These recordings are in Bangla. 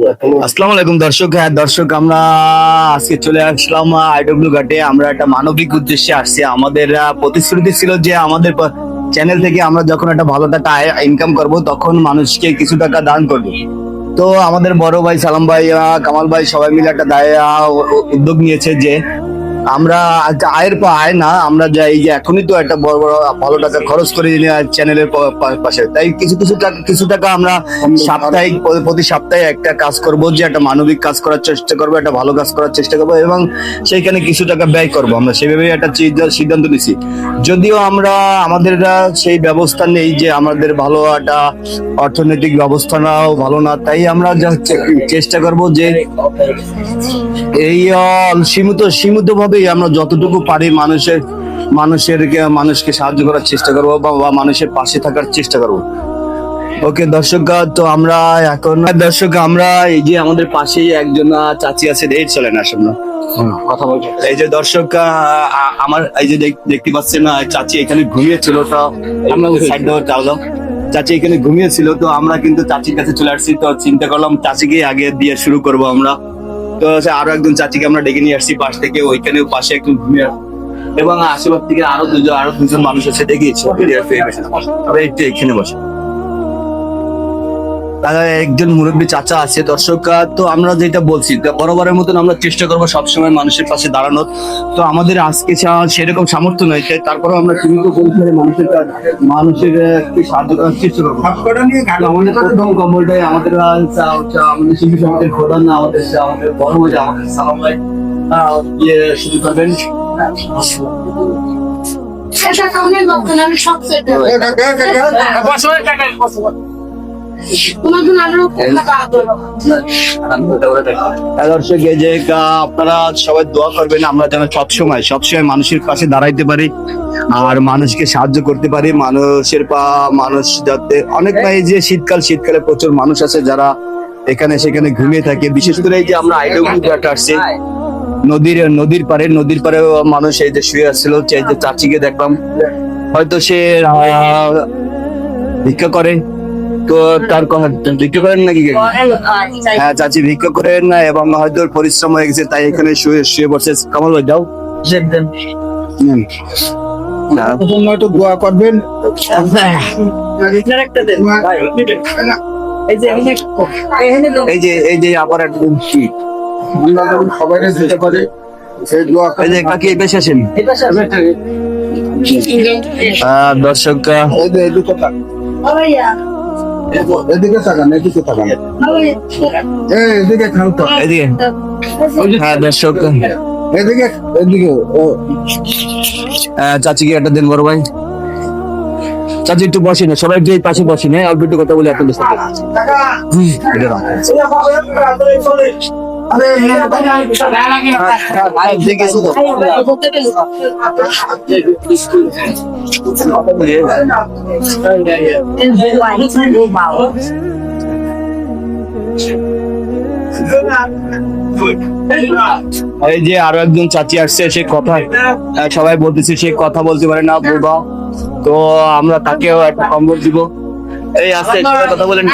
আসসালামু আলাইকুম দর্শক। হ্যাঁ দর্শক, আমরা আজকে চলে আসলাম আইডব্লিউ ঘাটে। আমরা একটা মানবিক উদ্দেশ্যে আসছি। আমাদের প্রতিশ্রুতি ছিল যে আমাদের চ্যানেল থেকে আমরা যখন একটা ভালো টাকা ইনকাম করব তখন মানুষকে কিছু টাকা দান করব। তো আমাদের বড় ভাই সালাম ভাই, কামাল ভাই সবাই মিলে একটা উদ্যোগ নিয়েছে যে আমরা আয়ের পর আয় না, আমরা যাই যে এখনই তো একটা বড় বড় ভালো টাকা খরচ করে চ্যানেলের পাশে, তাই কিছু টাকা আমরা প্রতি সপ্তাহে একটা কাজ করব, যে একটা মানবিক কাজ করার চেষ্টা করবো, একটা ভালো কাজ করার চেষ্টা করবো এবং সেইখানে কিছু টাকা ব্যয় করব। আমরা সেভাবে একটা সিদ্ধান্ত নিছি। যদিও আমাদের সেই ব্যবস্থা নেই, যে আমাদের ভালো একটা অর্থনৈতিক ব্যবস্থাটাও ভালো না, তাই আমরা চেষ্টা করব যে এই সীমিত ভাবেই আমরা যতটুকু পারি মানুষকে সাহায্য করার চেষ্টা করবো বা মানুষের পাশে থাকার চেষ্টা করব। ওকে দর্শক, তো আমরা এখন আমরা এই যে আমাদের পাশেই একজন চাচি আছে, এই চলেন আসুন না কথা বলবো। এই যে দর্শক, আমার এই যে দেখতে পাচ্ছেন চাচি এখানে ঘুমিয়েছিল, তো আমরা সাইড দেওয়ার চালাম। চাচি এখানে ঘুমিয়েছিল, তো আমরা কিন্তু চাচির কাছে চলে আসছি। তো চিন্তা করলাম চাচিকে আগে দিয়ে শুরু করব আমরা। তো আরো একজন চাচিকে আমরা ডেকে নিয়ে আসছি পাশ থেকে, ওইখানেও পাশে একটু ঘুমিয়ে এবং আশেপাশ থেকে আরো দুজন মানুষ আছে দেখিয়েছি। একটু এখানে বসে একজন মুরব্বী চাচা আছে। দর্শক, তো আমরা যেটা বলছি, বরাবরের মতন আমরা চেষ্টা করবো সবসময় মানুষের পাশে দাঁড়ানোর। তো আমাদের আজকে সেরকম সামর্থ্য নয়, তারপরেও আমরা সীমিত পরিসরে মানুষের সাহায্য করার চেষ্টা করবো। আমাদের প্রথম কম্বলটাই আমাদের শিল্পী সমাজের প্রধান, আমাদের বড় ভাই, আমাদের সালাম ভাই শুরু করবেন। দর্শক, এই যে আপনারা সবাই দোয়া করবেন আমরা যেন সবসময় মানুষের পাশে দাঁড়াইতে পারি আর মানুষকে সাহায্য করতে পারি। মানুষ যাতে অনেক ভাই, যে শীতকালে প্রচুর মানুষ আছে যারা এখানে সেখানে ঘুমিয়ে থাকে। বিশেষ করে এই যে আমরা আইডব্লিউ ঘাট আসছি, নদীর পারে মানুষ এই যে শুয়ে আসছিল। এই যে চাচিকে দেখলাম, হয়তো সে ভিক্ষা করে। তো তার ভিক্ষা করেন নাকি? হ্যাঁ চাচি ভিক্ষা করেন না, এবং হয়তো পরিশ্রম হয়ে গেছে তাই এখানে শুয়ে বসে। কামাল ভাই যাও, একটু দোয়া করবেন। এই যে আবার একদম সবাই যেতে পারে সেই দোয়া। এই যে কাকি এই পেশে আসেন দর্শক। এদিকে তাকান, এদিকে খান তো, এদিকে। হ্যাঁ দর্শক, এদিকে চাচিকে একটা দিন বড় ভাই। চাচি একটু বসি না, সবাই একটু এই পাশে বসি না, অল্প একটু কথা বলে আপনাদের সাথে। এই যে আরো একজন চাচি আসছে, সে কথা সবাই বলতেছে সে কথা বলতে পারে না, বুবা। তো আমরা তাকেও একটা কম্বল দিব। এই আসছে, কথা বলেন।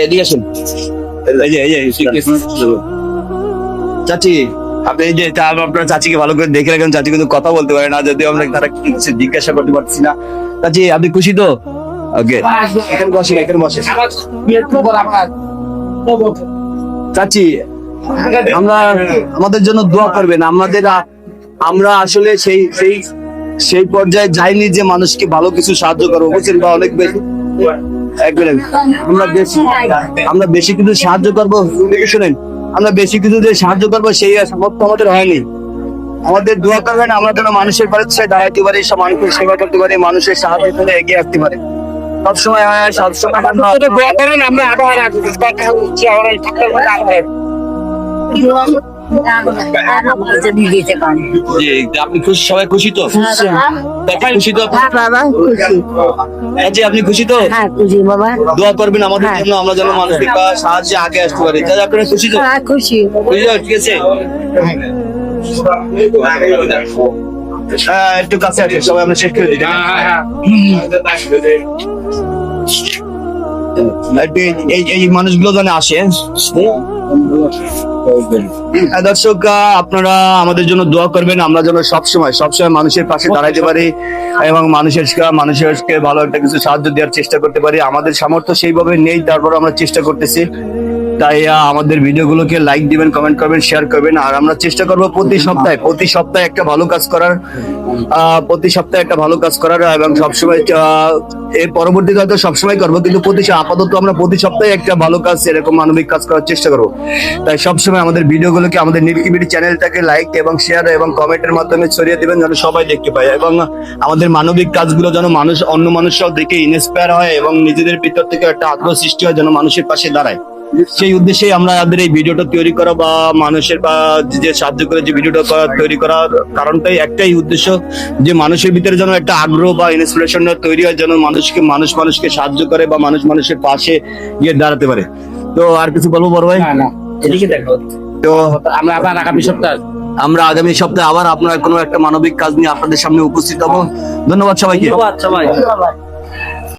এদিকে আসুন। চাচি আপনি এই যে আপনার চাচিকে ভালো করে দেখে রাখেন, চাচি কিন্তু কথা বলতে পারে না, যদিও আমরা তারা কিছু জিজ্ঞাসা করতে পারছি না। চাচি আপনি খুশি তো? ওকে, এখানে বসে। চাচি আমাদের জন্য দোয়া করবেন। আমরা আসলে সেই পর্যায়ে যাইনি যে মানুষকে ভালো কিছু সাহায্য করবো, বুঝছেন, বা অনেক বেশি আমরা বেশি কিছু সাহায্য করবো। শুনেন, আমরা বেশি কিছু যে সাহায্য করবো সেই সামর্থ্য আমাদের হয়নি। আমাদের দোয়া করবেন আমরা যেন মানুষের পাশে দাঁড়াইতে পারি, মানুষের সেবা করতে পারি, মানুষের সাহায্য করে এগিয়ে আসতে পারি। সবসময় দোয়া করেন। আমরা আপনি খুশি? সবাই খুশি তো? খুশি তো? আপনি খুশি তো? দোয়া করবেন আমাদের জন্য, আমরা যেন মানুষের সাহায্যে আগে আসতে পারি। আপনারা খুশি তো? খুশি, ঠিক আছে। একটু কাছে আছে, সবাই আমরা শেষ করে দিই। একটু এই মানুষগুলো যেন আসে। দর্শক আপনারা আমাদের জন্য দোয়া করবেন, আমরা যেন সবসময় মানুষের পাশে দাঁড়াইতে পারি এবং মানুষেরকে ভালো একটা কিছু সাহায্য দেওয়ার চেষ্টা করতে পারি। আমাদের সামর্থ্য সেইভাবে নেই, তারপর আমরা চেষ্টা করতেছি। তাই আমাদের ভিডিওগুলোকে লাইক দিবেন, কমেন্ট করবেন, শেয়ার করবেন। আর আমরা চেষ্টা করবো প্রতি সপ্তাহে একটা ভালো কাজ করার, এবং সবসময় এর পরবর্তীতে হয়তো সবসময় করবো, কিন্তু আপাতত আমরা প্রতি সপ্তাহে একটা ভালো কাজ, এরকম মানবিক কাজ করার চেষ্টা করবো। তাই সবসময় আমাদের ভিডিওগুলোকে, আমাদের নীলকিবিটি চ্যানেলটাকে লাইক এবং শেয়ার এবং কমেন্টের মাধ্যমে ছড়িয়ে দিবেন, যেন সবাই দেখতে পায় এবং আমাদের মানবিক কাজগুলো যেন অন্য মানুষরাও দেখে ইন্সপায়ার হয় এবং নিজেদের ভিতর থেকে একটা আগ্রহ সৃষ্টি হয়, যেন মানুষের পাশে দাঁড়ায়। সেই উদ্দেশ্যে আমরা আমাদের এই ভিডিওটা তৈরি করা বা মানুষের বা যে সাহায্য করে যে ভিডিওটা তৈরি করার কারণটাই একটাই উদ্দেশ্য, যে মানুষের ভিতরে যেন একটা আগ্রহ বা ইন্সপিরেশন তৈরি হয়, যেন মানুষকে সাহায্য করে বা মানুষের পাশে গিয়ে দাঁড়াতে পারে। তো আর কিছু বলবো বড় ভাই? এদিকে দেখো, তো আমরা আবার আগামী সপ্তাহে আবার আপনার কোনো একটা মানবিক কাজ নিয়ে আপনাদের সামনে উপস্থিত হবো। ধন্যবাদ সবাইকে। ধন্যবাদ সবাই।